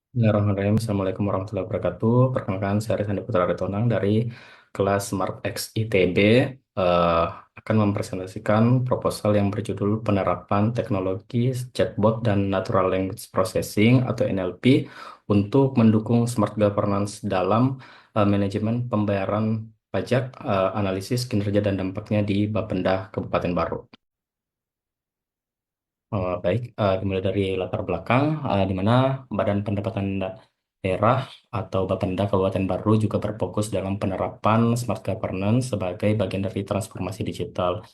Bismillahirrahmanirrahim. Assalamualaikum warahmatullahi wabarakatuh. Perkenalkan, saya Rizandi Putra Aritonang dari kelas Smart X ITB eh, akan mempresentasikan proposal yang berjudul Penerapan Teknologi Chatbot dan Natural Language Processing atau NLP untuk mendukung smart governance dalam manajemen pembayaran pajak, analisis kinerja dan dampaknya di Bapenda Kabupaten Baru. Baik, dimulai dari latar belakang, di mana Badan Pendapatan Daerah atau Bapenda Kabupaten Baru juga berfokus dalam penerapan smart governance sebagai bagian dari transformasi digital.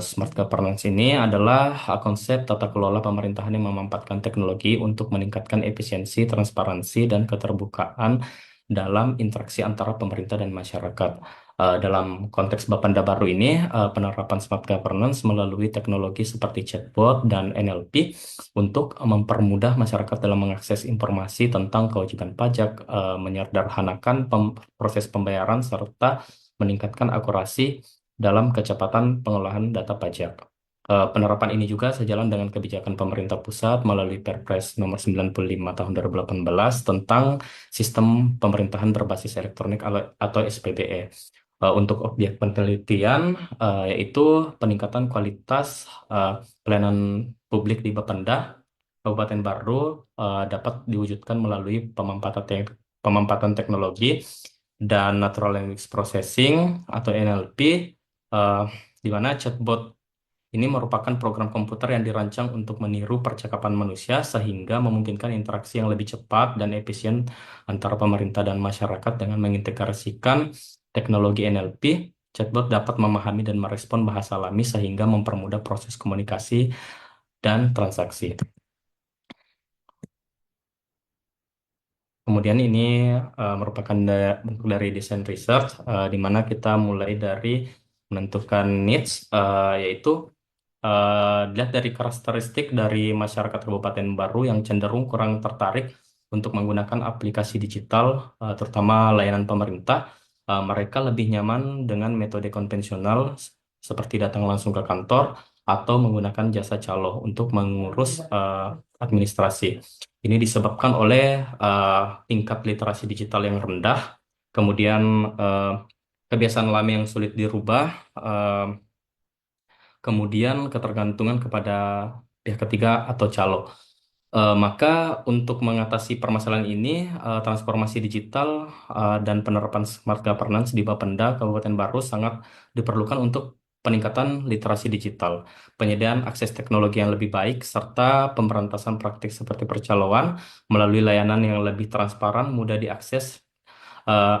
Smart governance ini adalah konsep tata kelola pemerintahan yang memanfaatkan teknologi untuk meningkatkan efisiensi, transparansi, dan keterbukaan dalam interaksi antara pemerintah dan masyarakat. Dalam konteks Bapenda baru ini, penerapan smart governance melalui teknologi seperti chatbot dan NLP untuk mempermudah masyarakat dalam mengakses informasi tentang kewajiban pajak, menyederhanakan proses pembayaran, serta meningkatkan akurasi dalam kecepatan pengolahan data pajak. Penerapan ini juga sejalan dengan kebijakan pemerintah pusat melalui Perpres nomor 95 tahun 2018 tentang sistem pemerintahan berbasis elektronik atau SPBE. Untuk objek penelitian yaitu peningkatan kualitas pelayanan publik di Bapenda Kabupaten Baru dapat diwujudkan melalui pemampatan teknologi dan natural language processing atau NLP, eh, di mana chatbot ini merupakan program komputer yang dirancang untuk meniru percakapan manusia sehingga memungkinkan interaksi yang lebih cepat dan efisien antara pemerintah dan masyarakat dengan mengintegrasikan teknologi NLP. Chatbot dapat memahami dan merespon bahasa alami sehingga mempermudah proses komunikasi dan transaksi. Kemudian ini merupakan bentuk dari desain research, di mana kita mulai dari menentukan needs, yaitu dilihat dari karakteristik dari masyarakat Kabupaten Baru yang cenderung kurang tertarik untuk menggunakan aplikasi digital, terutama layanan pemerintah. Mereka lebih nyaman dengan metode konvensional seperti datang langsung ke kantor atau menggunakan jasa calo untuk mengurus administrasi. Ini disebabkan oleh tingkat literasi digital yang rendah, kemudian eh, kebiasaan lama yang sulit dirubah, eh, kemudian ketergantungan kepada pihak ketiga atau calo. Maka untuk mengatasi permasalahan ini, transformasi digital dan penerapan smart governance di Bapenda Kabupaten Baru sangat diperlukan untuk peningkatan literasi digital, penyediaan akses teknologi yang lebih baik, serta pemberantasan praktik seperti percaloan melalui layanan yang lebih transparan, mudah diakses, eh,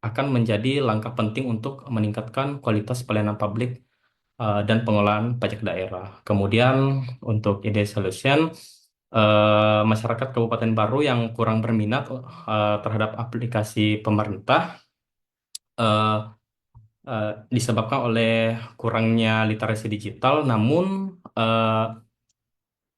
akan menjadi langkah penting untuk meningkatkan kualitas pelayanan publik dan pengelolaan pajak daerah. Kemudian untuk ide solution, masyarakat Kabupaten Baru yang kurang berminat terhadap aplikasi pemerintah eh, eh, disebabkan oleh kurangnya literasi digital, namun eh,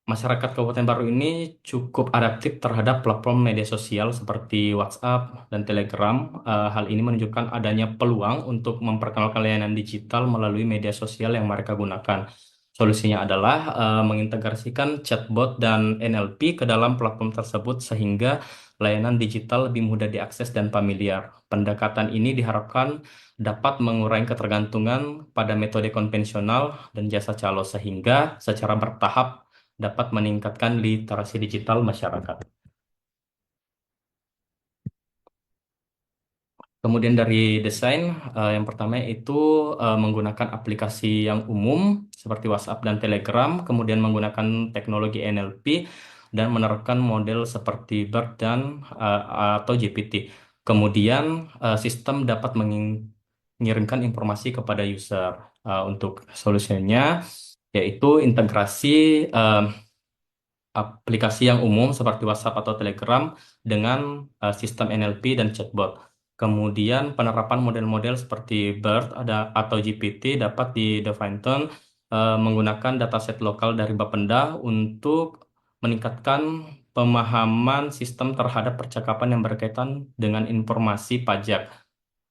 masyarakat Kabupaten Baru ini cukup adaptif terhadap platform media sosial seperti WhatsApp dan Telegram. Hal ini menunjukkan adanya peluang untuk memperkenalkan layanan digital melalui media sosial yang mereka gunakan. Solusinya adalah mengintegrasikan chatbot dan NLP ke dalam platform tersebut sehingga layanan digital lebih mudah diakses dan familiar. Pendekatan ini diharapkan dapat mengurangi ketergantungan pada metode konvensional dan jasa calo sehingga secara bertahap dapat meningkatkan literasi digital masyarakat. Kemudian dari desain, yang pertama itu menggunakan aplikasi yang umum seperti WhatsApp dan Telegram, kemudian menggunakan teknologi NLP dan menerapkan model seperti BERT dan atau GPT. Kemudian sistem dapat mengirimkan informasi kepada user. Untuk solusinya yaitu integrasi eh, aplikasi yang umum seperti WhatsApp atau Telegram dengan sistem NLP dan chatbot. Kemudian penerapan model-model seperti BERT atau GPT dapat didefinkan menggunakan dataset lokal dari Bapenda untuk meningkatkan pemahaman sistem terhadap percakapan yang berkaitan dengan informasi pajak.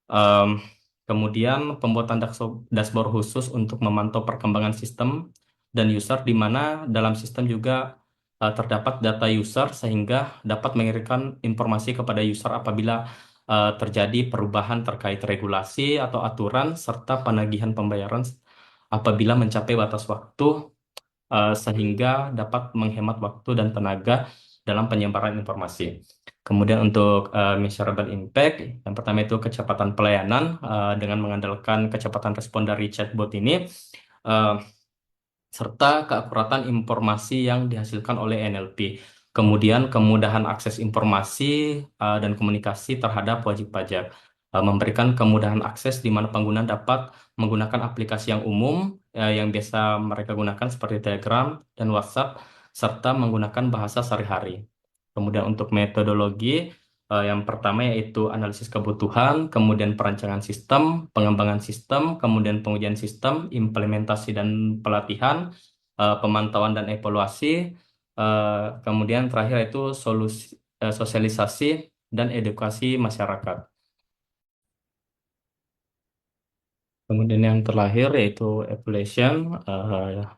Em, Kemudian pembuatan dashboard khusus untuk memantau perkembangan sistem dan user di mana dalam sistem juga terdapat data user sehingga dapat mengirimkan informasi kepada user apabila terjadi perubahan terkait regulasi atau aturan serta penagihan pembayaran apabila mencapai batas waktu sehingga dapat menghemat waktu dan tenaga dalam penyebaran informasi. Kemudian untuk measurable impact, yang pertama itu kecepatan pelayanan dengan mengandalkan kecepatan respon dari chatbot ini. eh, serta keakuratan informasi yang dihasilkan oleh NLP. Kemudian kemudahan akses informasi dan komunikasi terhadap wajib pajak. Memberikan kemudahan akses di mana pengguna dapat menggunakan aplikasi yang umum yang biasa mereka gunakan seperti Telegram dan WhatsApp serta menggunakan bahasa sehari-hari. Kemudian untuk metodologi yang pertama yaitu analisis kebutuhan, kemudian perancangan sistem, pengembangan sistem, kemudian pengujian sistem, implementasi dan pelatihan, pemantauan dan evaluasi, kemudian terakhir itu sosialisasi dan edukasi masyarakat. Kemudian yang terakhir yaitu evaluation,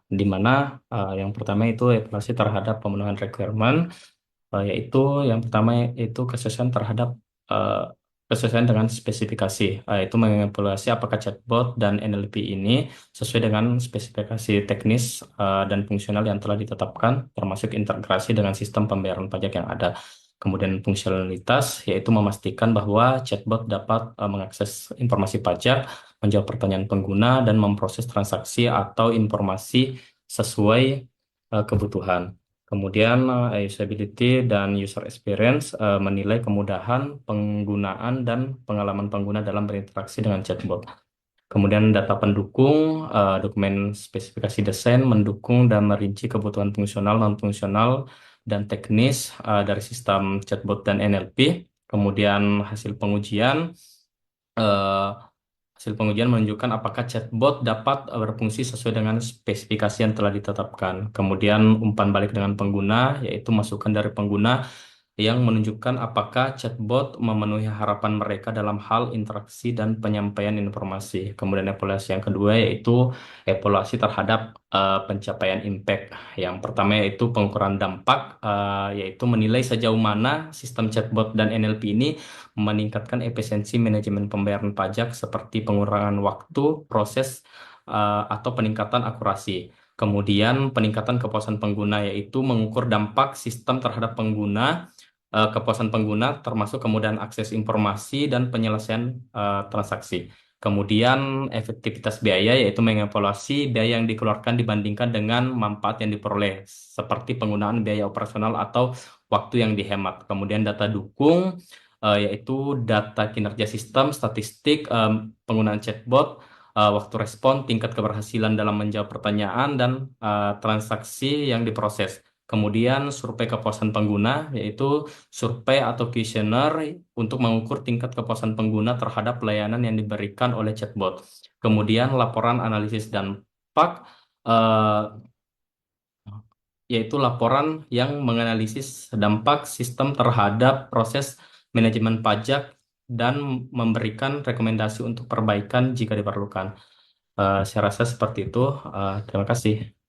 di mana yang pertama itu evaluasi terhadap pemenuhan requirement. Yaitu yang pertama itu kesesuaian terhadap eh, kesesuaian dengan spesifikasi, yaitu mengevaluasi apakah chatbot dan NLP ini sesuai dengan spesifikasi teknis dan fungsional yang telah ditetapkan, termasuk integrasi dengan sistem pembayaran pajak yang ada. Kemudian fungsionalitas, yaitu memastikan bahwa chatbot dapat mengakses informasi pajak, menjawab pertanyaan pengguna, dan memproses transaksi atau informasi sesuai kebutuhan. Kemudian usability dan user experience menilai kemudahan penggunaan dan pengalaman pengguna dalam berinteraksi dengan chatbot. Kemudian data pendukung, dokumen spesifikasi desain mendukung dan merinci kebutuhan fungsional, non-fungsional, dan teknis dari sistem chatbot dan NLP. Kemudian eh, hasil pengujian menunjukkan apakah chatbot dapat berfungsi sesuai dengan spesifikasi yang telah ditetapkan. Kemudian umpan balik dengan pengguna, yaitu masukan dari pengguna yang menunjukkan apakah chatbot memenuhi harapan mereka dalam hal interaksi dan penyampaian informasi. Kemudian evaluasi yang kedua yaitu evaluasi terhadap pencapaian impact. Yang pertama yaitu pengukuran dampak, yaitu menilai sejauh mana sistem chatbot dan NLP ini meningkatkan efisiensi manajemen pembayaran pajak seperti pengurangan waktu, proses, atau peningkatan akurasi. Kemudian peningkatan kepuasan pengguna yaitu mengukur dampak sistem terhadap pengguna, kepuasan pengguna termasuk kemudahan akses informasi dan penyelesaian transaksi. Kemudian efektivitas biaya yaitu mengevaluasi biaya yang dikeluarkan dibandingkan dengan manfaat yang diperoleh seperti penggunaan biaya operasional atau waktu yang dihemat. Kemudian data dukung yaitu data kinerja sistem, statistik, penggunaan chatbot, waktu respon, tingkat keberhasilan dalam menjawab pertanyaan, dan transaksi yang diproses. Kemudian survei kepuasan pengguna, yaitu survei atau kuesioner untuk mengukur tingkat kepuasan pengguna terhadap layanan yang diberikan oleh chatbot. Kemudian laporan analisis dampak, eh, yaitu laporan yang menganalisis dampak sistem terhadap proses manajemen pajak dan memberikan rekomendasi untuk perbaikan jika diperlukan. Saya rasa seperti itu. Terima kasih.